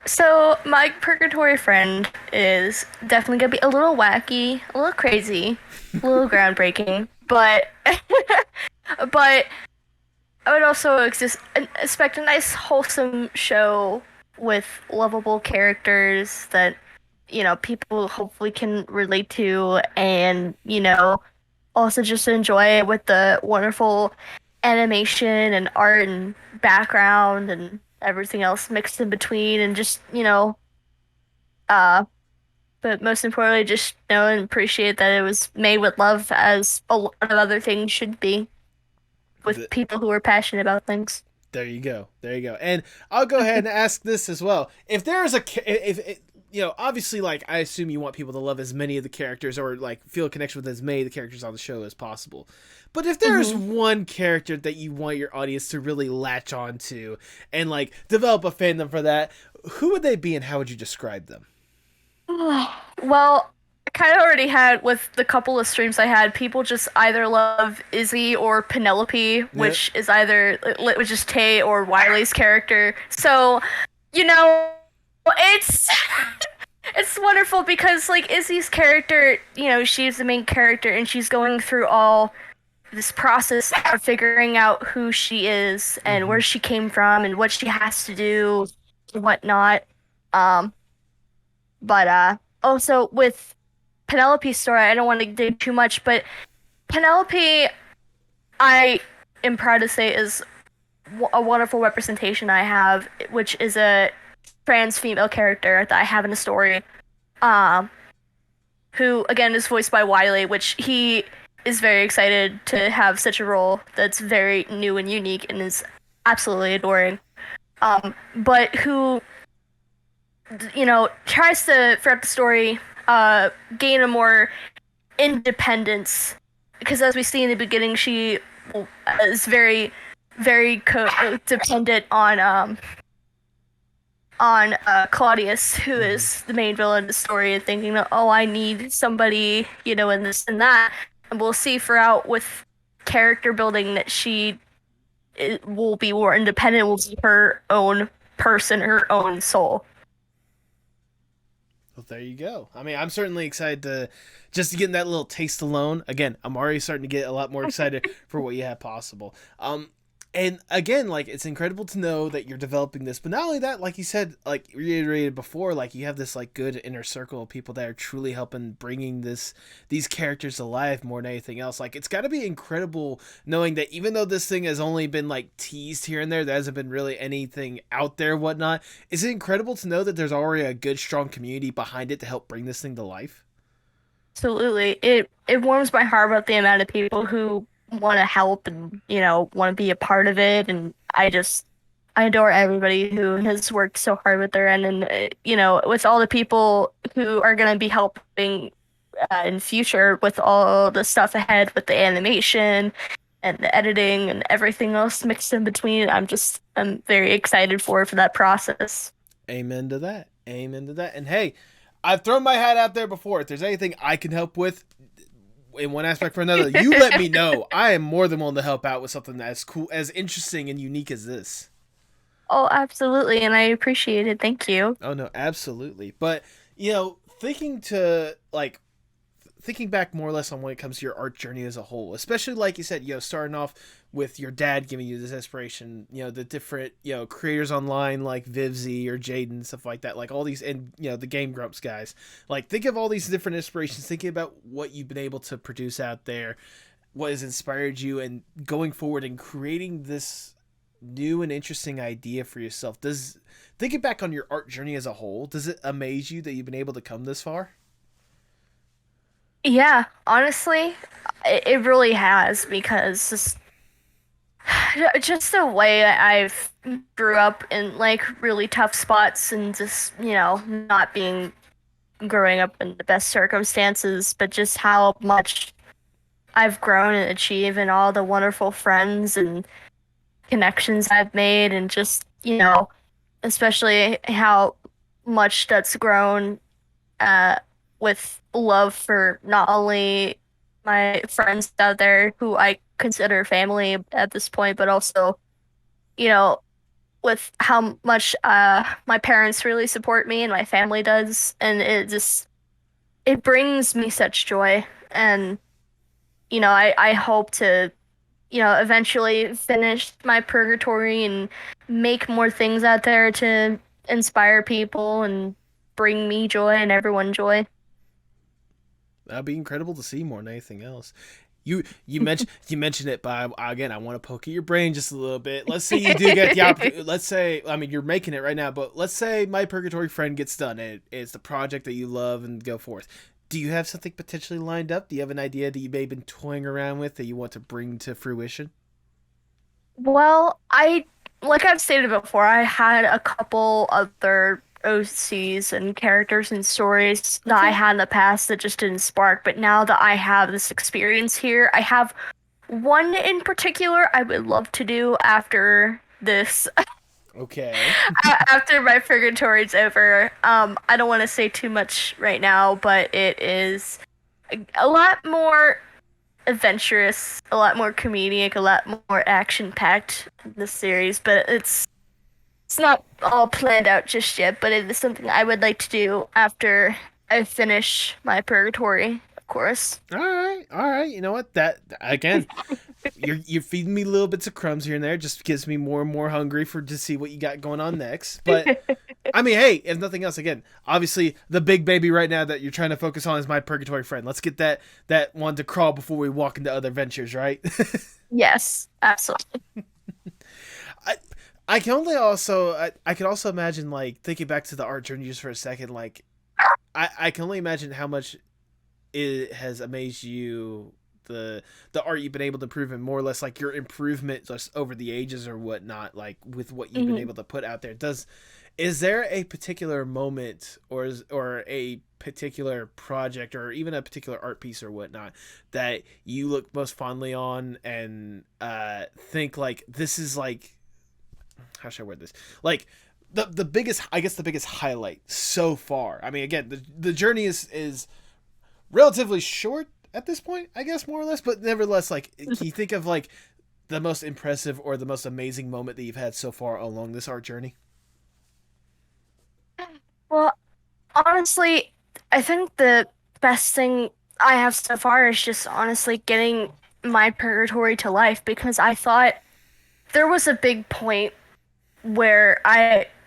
So, My Purgatory Friend is definitely gonna be a little wacky, a little crazy, a little groundbreaking, but but I would also expect a nice, wholesome show with lovable characters that people hopefully can relate to, and also just enjoy with the wonderful animation and art and background and everything else mixed in between, and just but most importantly just know and appreciate that it was made with love, as a lot of other things should be, with people who are passionate about things. There you go. And I'll go ahead and ask this as well. If there's obviously, like, I assume you want people to love as many of the characters or like feel a connection with as many of the characters on the show as possible. But if there's one character that you want your audience to really latch on to and like develop a fandom for that, who would they be and how would you describe them? Well, I kind of already had with the couple of streams I had, people just either love Izzy or Penelope, which is Tay or Wiley's character. So, it's it's wonderful because like Izzy's character, she's the main character and she's going through all this process of figuring out who she is and where she came from and what she has to do and whatnot. But also with Penelope's story, I don't want to dig too much, but Penelope, I am proud to say, is a wonderful representation I have, which is a trans female character that I have in the story, who again is voiced by Wiley, which he is very excited to have such a role that's very new and unique and is absolutely adoring. But who, tries to, throughout the story, gain a more independence, because as we see in the beginning, she is very, very dependent on Claudius, who is the main villain of the story, and thinking that, I need somebody, and this and that. And we'll see throughout with character building that she will be more independent, will be her own person, her own soul. Well, there you go. I mean, I'm certainly excited to get that little taste alone. Again, I'm already starting to get a lot more excited for what you have possible. And again, like, it's incredible to know that you're developing this, but not only that, like you said, like reiterated before, like you have this like good inner circle of people that are truly helping bringing these characters alive more than anything else. Like, it's got to be incredible knowing that even though this thing has only been like teased here and there hasn't been really anything out there, whatnot. Is it incredible to know that there's already a good, strong community behind it to help bring this thing to life? Absolutely. It warms my heart about the amount of people who want to help and, want to be a part of it. And I adore everybody who has worked so hard with their end. And, with all the people who are going to be helping in future with all the stuff ahead with the animation and the editing and everything else mixed in between, I'm very excited for that process. Amen to that. Amen to that. And hey, I've thrown my hat out there before. If there's anything I can help with in one aspect or another, you let me know. I am more than willing to help out with something as cool, as interesting and unique as this. Oh, absolutely. And I appreciate it. Thank you. Oh no, absolutely. But thinking back more or less on when it comes to your art journey as a whole, especially like you said, starting off with your dad giving you this inspiration, the different, creators online like Vivzy or Jaden, stuff like that, like all these, and, the Game Grumps guys, like think of all these different inspirations, thinking about what you've been able to produce out there, what has inspired you, and going forward and creating this new and interesting idea for yourself. Thinking back on your art journey as a whole, does it amaze you that you've been able to come this far? Yeah, honestly, it really has because just the way I've grew up in like really tough spots and just, not being growing up in the best circumstances, but just how much I've grown and achieved and all the wonderful friends and connections I've made and just, especially how much that's grown uh, with love for not only my friends out there who I consider family at this point, but also, you know, with how much my parents really support me and my family does, and it brings me such joy. And I hope to eventually finish my purgatory and make more things out there to inspire people and bring me joy and everyone joy. That'd be incredible to see more than anything else. You mentioned it, but again, I want to poke at your brain just a little bit. Let's say you do get the opportunity. Let's say, I mean, you're making it right now, but let's say My Purgatory Friend gets done and it's the project that you love and go forth. Do you have something potentially lined up? Do you have an idea that you may have been toying around with that you want to bring to fruition? Well, like I've stated before, I had a couple other OCs and characters and stories that I Okay. had in the past that just didn't spark, but now that I have this experience here, I have one in particular I would love to do after this, Okay. after my purgatory's over. I don't want to say too much right now, but it is a lot more adventurous, a lot more comedic, a lot more action-packed this series, but it's not all planned out just yet, but it is something I would like to do after I finish my purgatory, of course. All right. All right. You know what? That again, you're feeding me little bits of crumbs here and there. Just gives me more and more hungry for to see what you got going on next. But I mean, hey, if nothing else, again, obviously the big baby right now that you're trying to focus on is My Purgatory Friend. Let's get that one to crawl before we walk into other ventures, right? Yes, absolutely. I I can only also I can also imagine, like, thinking back to the art journey just for a second, like I can only imagine how much it has amazed you, the art you've been able to improve, and more or less like your improvement just over the ages or whatnot, like with what you've been Hmm. able to put out there. Does Is there a particular moment or a particular project or even a particular art piece or whatnot that you look most fondly on and think like this is like, how should I word this, like the biggest, I guess the biggest highlight so far? I mean, again, the journey is relatively short at this point, I guess, more or less, but nevertheless, like, can you think of like the most impressive or the most amazing moment that you've had so far along this art journey? Well, honestly, I think the best thing I have so far is just honestly getting my purgatory to life because I thought there was a big point where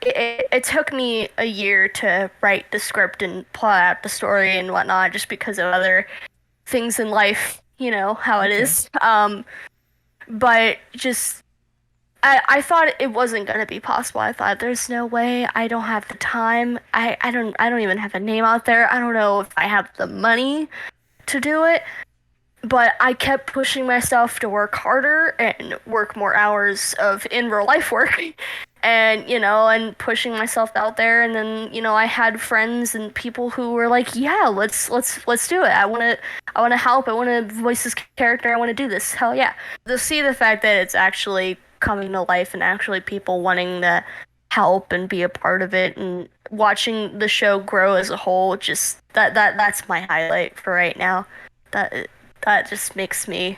it took me a year to write the script and plot out the story and whatnot, just because of other things in life, you know how it is. But just I thought it wasn't gonna be possible. I thought there's no way. I don't have the time. I don't even have a name out there. I don't know if I have the money to do it. But I kept pushing myself to work harder and work more hours of in real life work. And, and pushing myself out there. And then, I had friends and people who were like, yeah, let's do it. I want to help. I want to voice this character. I want to do this. Hell yeah. To see the fact that it's actually coming to life and actually people wanting to help and be a part of it and watching the show grow as a whole, just that's my highlight for right now. That just makes me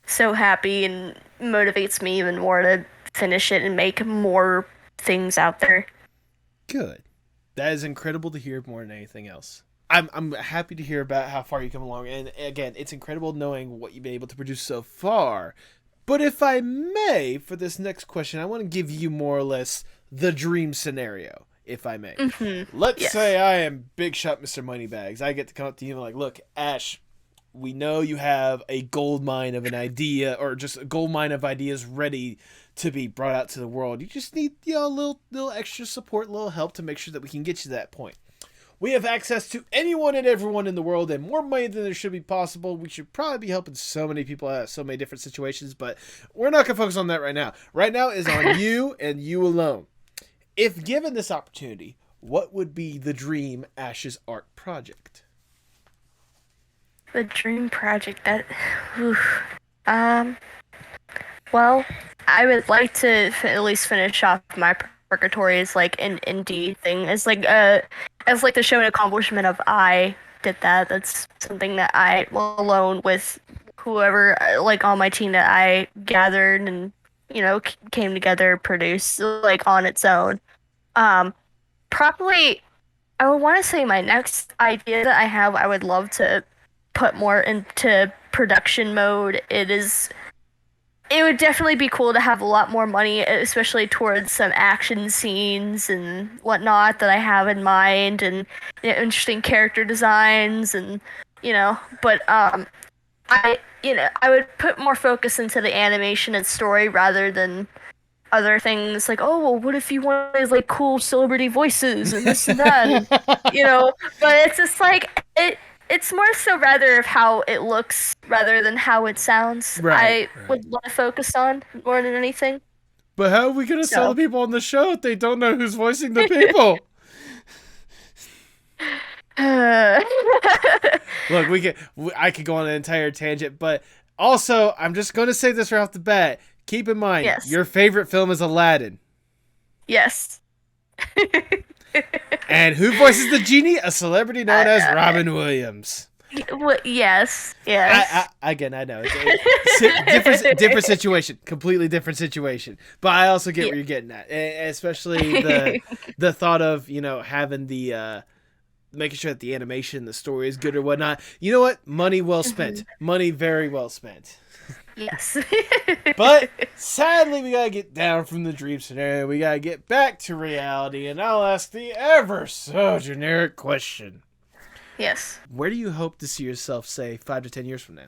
so happy and motivates me even more to finish it and make more things out there. Good. That is incredible to hear more than anything else. I'm happy to hear about how far you come along. And again, it's incredible knowing what you've been able to produce so far. But if I may, for this next question, I want to give you more or less the dream scenario, if I may. Mm-hmm. Let's say I am Big Shot Mr. Moneybags. I get to come up to you and like, look, Ash, we know you have a gold mine of an idea, or just a gold mine of ideas ready to be brought out to the world. You just need, a little extra support, a little help to make sure that we can get you to that point. We have access to anyone and everyone in the world and more money than there should be possible. We should probably be helping so many people out of so many different situations, but we're not going to focus on that right now. Right now is on you and you alone. If given this opportunity, what would be the dream AshesArt project? The dream project well, I would like to at least finish off My Purgatory as like an indie thing, as like the show an accomplishment of I did that. That's something that I, alone with whoever like on my team that I gathered and came together, produced like on its own. Probably I would want to say my next idea that I have, I would love to put more into production mode. It would definitely be cool to have a lot more money, especially towards some action scenes and whatnot that I have in mind, and interesting character designs, and but I would put more focus into the animation and story rather than other things like, oh, well, what if you wanted like cool celebrity voices and this and that, and, but it's just like it's more so rather of how it looks rather than how it sounds. Right, I would want to focus on more than anything. But how are we going to sell the people on the show if they don't know who's voicing the people? Look, I could go on an entire tangent, but also, I'm just going to say this right off the bat. Keep in mind, your favorite film is Aladdin. Yes. And who voices the genie? A celebrity known as Robin Williams. Yes. Again, I know. It's different situation. Completely different situation. But I also get where you're getting at. Especially the thought of, having the... making sure that the animation, the story is good or whatnot. You know what? Money well spent. Money very well spent. Yes. But sadly, we gotta get down from the dream scenario. We gotta get back to reality, and I'll ask the ever so generic question. Yes. Where do you hope to see yourself, say, 5 to 10 years from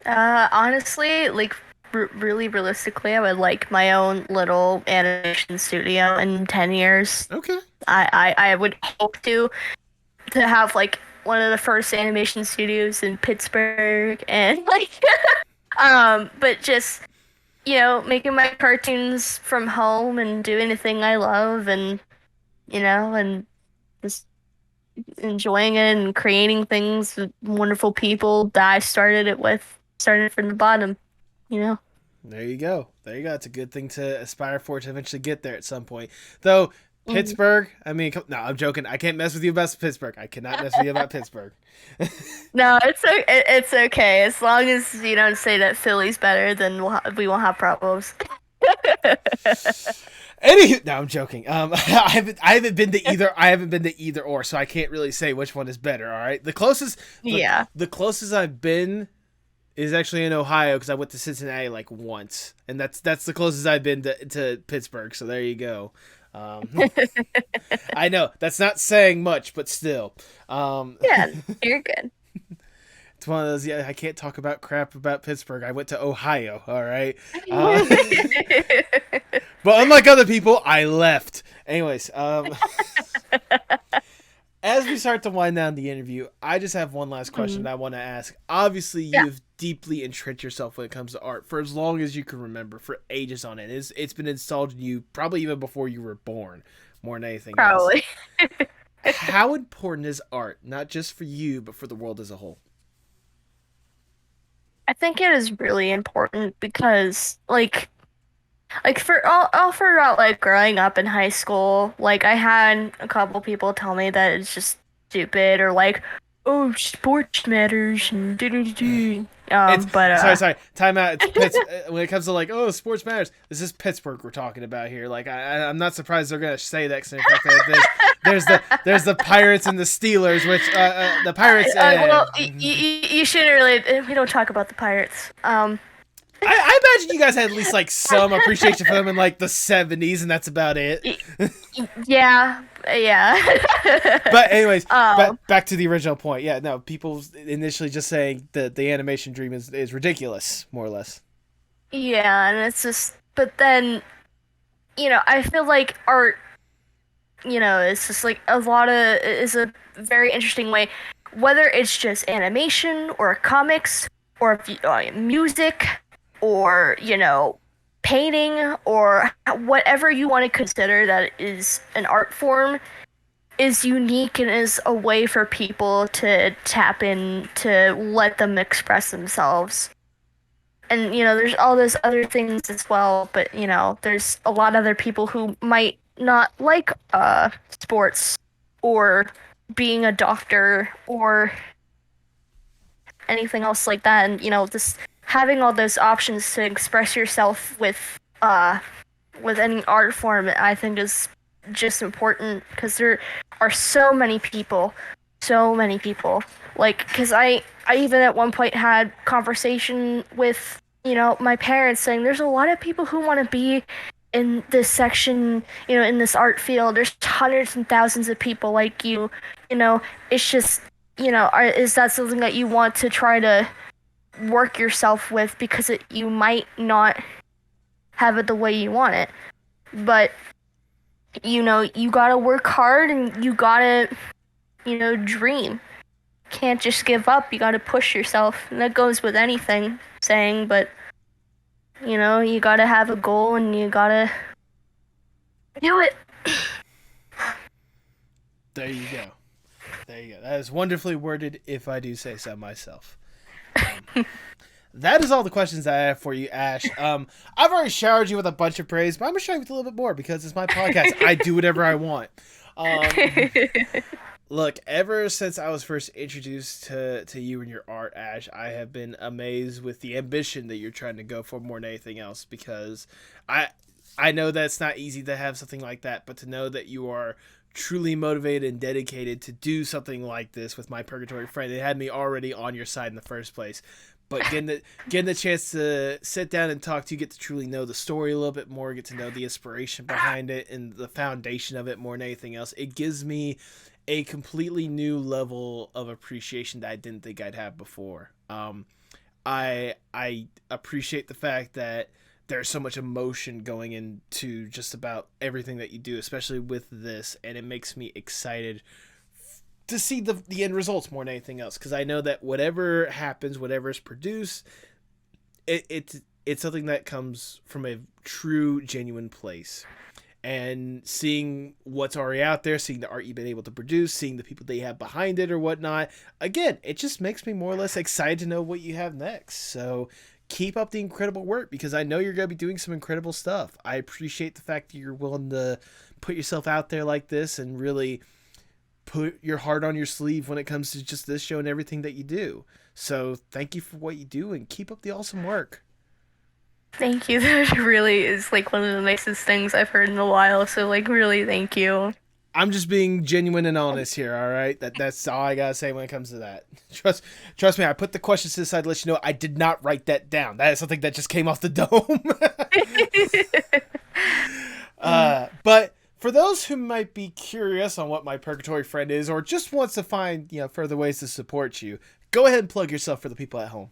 now? Honestly, like really realistically, I would like my own little animation studio in 10 years. Okay. I would hope to have like one of the first animation studios in Pittsburgh, and like but just making my cartoons from home and doing the thing I love, and and just enjoying it and creating things with wonderful people that I started from the bottom. There you go. It's a good thing to aspire for, to eventually get there at some point. Though, Pittsburgh, I mean, no, I'm joking. I can't mess with you about Pittsburgh. I cannot mess with you about Pittsburgh. No, it's okay. As long as you don't say that Philly's better, then we won't have problems. Anywho, no, I'm joking. I haven't been to either or, so I can't really say which one is better. All right, the closest I've been is actually in Ohio because I went to Cincinnati like once, and that's the closest I've been to Pittsburgh. So there you go. Um, I know that's not saying much, but still, Yeah, you're good. it's one of those. Yeah, I can't talk about crap about Pittsburgh. I went to Ohio. All right, uh, but unlike other people, I left. Anyways, as we start to wind down the interview, I just have one last question that I want to ask. Obviously, Yeah, you've deeply entrenched yourself when it comes to art for as long as you can remember, for ages on end. It's been installed in you probably even before you were born, more than anything else. probably. How important is art, not just for you, but for the world as a whole? I think it is really important because like for all throughout like growing up in high school, like I had a couple people tell me that it's just stupid or like, oh, sports matters and do. It's But sorry, time out. It's when it comes to like, oh, sports matters. This is Pittsburgh we're talking about here. Like, I'm not surprised they're gonna say that. Cause in fact, there's the Pirates and the Steelers, which the Pirates. well, you shouldn't really. We don't talk about the Pirates. I imagine you guys had at least like some appreciation for them in like the '70s, and that's about it. Yeah, yeah. But anyways, um, back to the original point. Yeah, no, people initially just saying that the animation dream is ridiculous, more or less. yeah, and it's just, but then, I feel like art, it's just like a lot of is a very interesting way, whether it's just animation or comics or if music or painting or whatever you want to consider that is an art form is unique and is a way for people to tap in to let them express themselves. And there's all those other things as well, but there's a lot of other people who might not like sports or being a doctor or anything else like that. And just having all those options to express yourself with any art form, I think is just important because there are so many people. Like, because I even at one point had conversation with my parents saying there's a lot of people who want to be in this section, in this art field. There's hundreds and thousands of people like you. It's just, is that something that you want to try to work yourself with because you might not have it the way you want it. But, you gotta work hard and you gotta, dream. Can't just give up. You gotta push yourself. And that goes with anything saying, but, you gotta have a goal and you gotta do it. There you go. There you go. That is wonderfully worded, if I do say so myself. That is all the questions I have for you, Ash. I've already showered you with a bunch of praise, but I'm going to shower you with a little bit more because it's my podcast. I do whatever I want. Look, ever since I was first introduced to you and your art, Ash, I have been amazed with the ambition that you're trying to go for more than anything else because I know that it's not easy to have something like that, but to know that you are truly motivated and dedicated to do something like this with My Purgatory Friend, it had me already on your side in the first place. But getting the chance to sit down and talk to you, get to truly know the story a little bit more, get to know the inspiration behind it and the foundation of it more than anything else, it gives me a completely new level of appreciation that I didn't think I'd have before. I appreciate the fact that there's so much emotion going into just about everything that you do, especially with this, and it makes me excited to see the end results more than anything else, because I know that whatever happens, whatever is produced, it's something that comes from a true, genuine place. And seeing what's already out there, seeing the art you've been able to produce, seeing the people that you have behind it or whatnot, again, it just makes me more or less excited to know what you have next. So keep up the incredible work, because I know you're going to be doing some incredible stuff. I appreciate the fact that you're willing to put yourself out there like this and really put your heart on your sleeve when it comes to just this show and everything that you do. So thank you for what you do and keep up the awesome work. Thank you. That really is like one of the nicest things I've heard in a while. So like really thank you. I'm just being genuine and honest here, all right? That's all I gotta say when it comes to that. Trust me, I put the questions to the side to let you know I did not write that down. That is something that just came off the dome. But for those who might be curious on what My Purgatory Friend is, or just wants to find further ways to support you, go ahead and plug yourself for the people at home.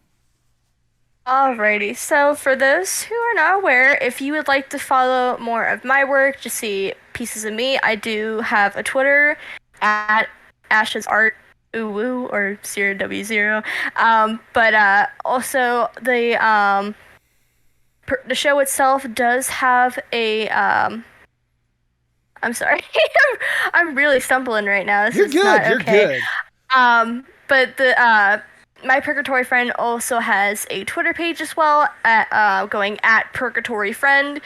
Alrighty, so for those who are not aware, if you would like to follow more of my work, just see pieces of me, I do have a Twitter at AshesArt, or 0W0. But also the show itself does have a I'm sorry, I'm really stumbling right now. This You're is good. not You're okay. good. But the My Purgatory Friend also has a Twitter page as well, going at Purgatory Friend.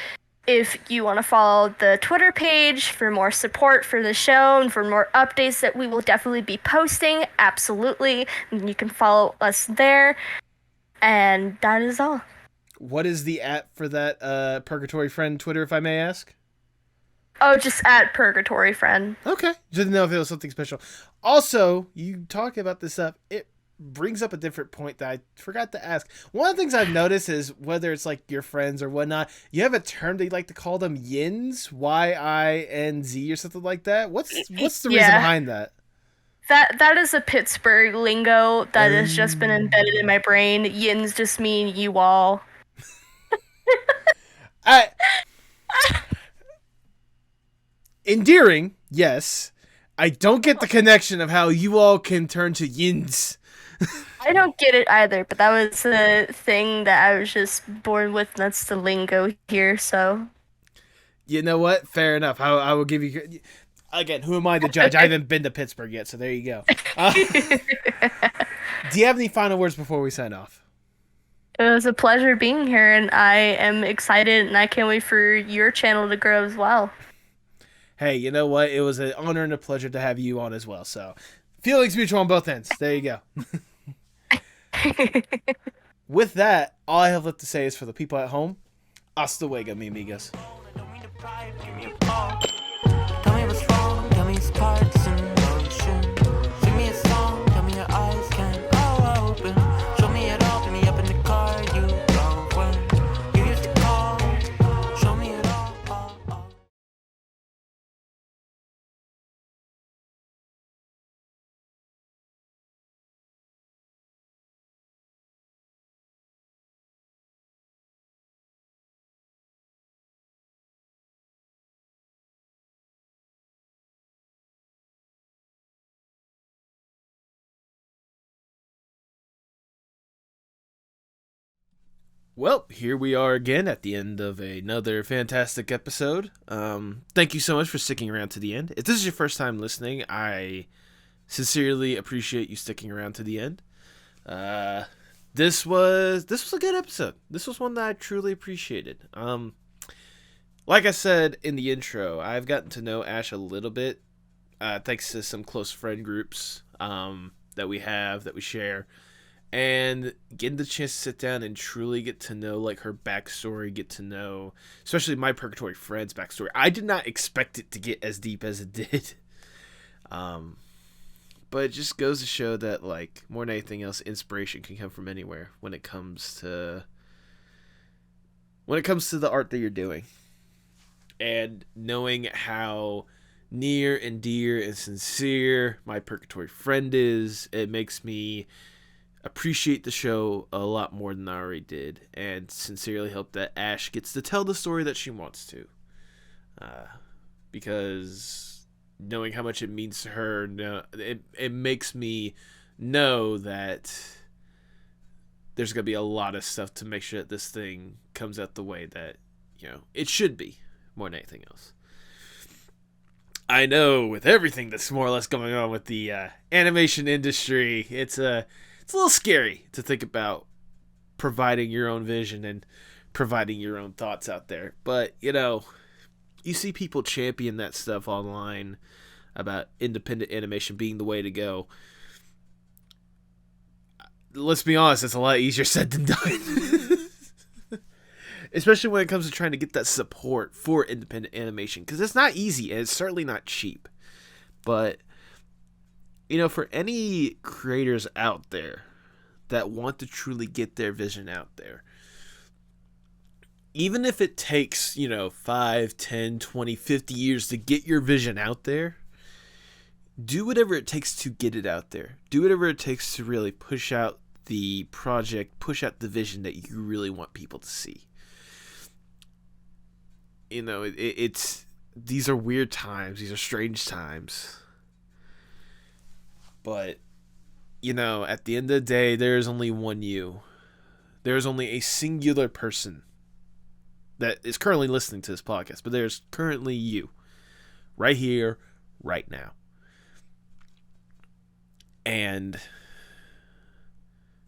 If you want to follow the Twitter page for more support for the show and for more updates that we will definitely be posting, absolutely, you can follow us there. And that is all. What is the @ for that Purgatory Friend Twitter, if I may ask? Oh, just at Purgatory Friend. Okay. Just didn't know if it was something special. Also, you talking about this stuff, it brings up a different point that I forgot to ask. One of the things I've noticed is whether it's like your friends or whatnot, you have a term that you like to call them yins, YINZ or something like that. What's the reason behind that? That is a Pittsburgh lingo that has just been embedded in my brain. Yins just mean you all. Endearing, yes. I don't get the connection of how you all can turn to yins. I don't get it either, but that was the thing that I was just born with. That's the lingo here, so. You know what? Fair enough. I will give you... Again, who am I to judge? I haven't been to Pittsburgh yet, so there you go. Do you have any final words before we sign off? It was a pleasure being here, and I am excited, and I can't wait for your channel to grow as well. Hey, you know what? It was an honor and a pleasure to have you on as well. So, feelings mutual on both ends. There you go. With that, all I have left to say is for the people at home, hasta luego, mi amigos. Tell me what's wrong, tell me it's parts in motion. Sing me a song, tell me your eyes can all open. Show me it all, pick me up in the car you drove when you used to call. Show me it all. Well, here we are again at the end of another fantastic episode. Thank you so much for sticking around to the end. If this is your first time listening, I sincerely appreciate you sticking around to the end. This was a good episode. This was one that I truly appreciated. Like I said in the intro, I've gotten to know Ash a little bit, thanks to some close friend groups that we share. And getting the chance to sit down and truly get to know like her backstory, get to know especially My Purgatory Friend's backstory. I did not expect it to get as deep as it did. But it just goes to show that like more than anything else, inspiration can come from anywhere when it comes to the art that you're doing. And knowing how near and dear and sincere My Purgatory Friend is, it makes me appreciate the show a lot more than I already did, and sincerely hope that Ash gets to tell the story that she wants to, because knowing how much it means to her, it makes me know that there's gonna be a lot of stuff to make sure that this thing comes out the way that it should be, more than anything else. I know with everything that's more or less going on with the animation industry, it's a little scary to think about providing your own vision and providing your own thoughts out there. But, you see people champion that stuff online about independent animation being the way to go. Let's be honest, it's a lot easier said than done. Especially when it comes to trying to get that support for independent animation. Because it's not easy and it's certainly not cheap. But, for any creators out there that want to truly get their vision out there, even if it takes, 5, 10, 20, 50 years to get your vision out there, do whatever it takes to get it out there. Do whatever it takes to really push out the project, push out the vision that you really want people to see. It's these are weird times. These are strange times. But, at the end of the day, there's only one you. There's only a singular person that is currently listening to this podcast. But there's currently you. Right here, right now. And,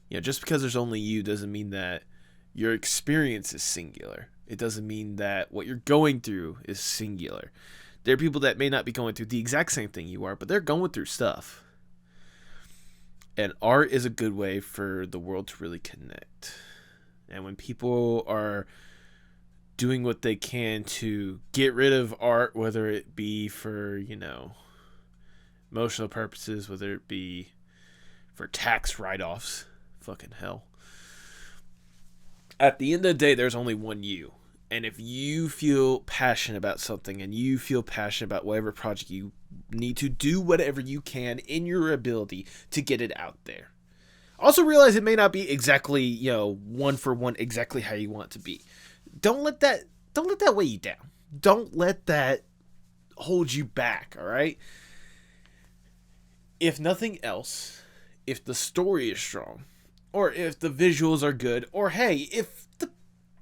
just because there's only you doesn't mean that your experience is singular. It doesn't mean that what you're going through is singular. There are people that may not be going through the exact same thing you are, but they're going through stuff. And art is a good way for the world to really connect. And when people are doing what they can to get rid of art, whether it be for, emotional purposes, whether it be for tax write-offs, fucking hell. At the end of the day, there's only one you. And if you feel passionate about something and you feel passionate about whatever project you need to do, whatever you can in your ability to get it out there. Also realize it may not be exactly, one for one exactly how you want it to be. Don't let that weigh you down. Don't let that hold you back, all right? If nothing else, if the story is strong, or if the visuals are good, or hey, if the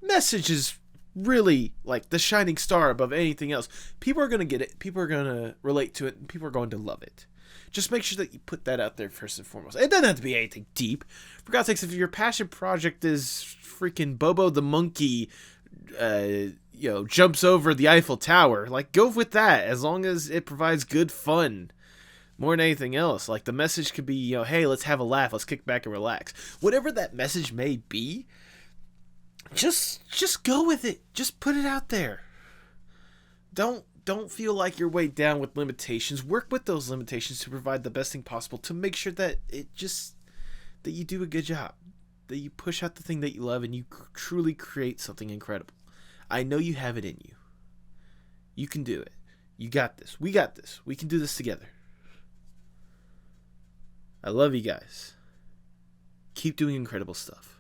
message is really like the shining star above anything else, people are going to get it, people are going to relate to it, and people are going to love it. Just make sure that you put that out there first and foremost. It doesn't have to be anything deep. For God's sakes, if your passion project is freaking Bobo the monkey, jumps over the Eiffel Tower, like, go with that, as long as it provides good fun. More than anything else, like, the message could be, hey, let's have a laugh, let's kick back and relax. Whatever that message may be, just go with it. Just put it out there. Don't feel like you're weighed down with limitations. Work with those limitations to provide the best thing possible to make sure that that you do a good job, that you push out the thing that you love and you truly create something incredible. I know you have it in you. You can do it. You got this. We got this. We can do this together. I love you guys. Keep doing incredible stuff.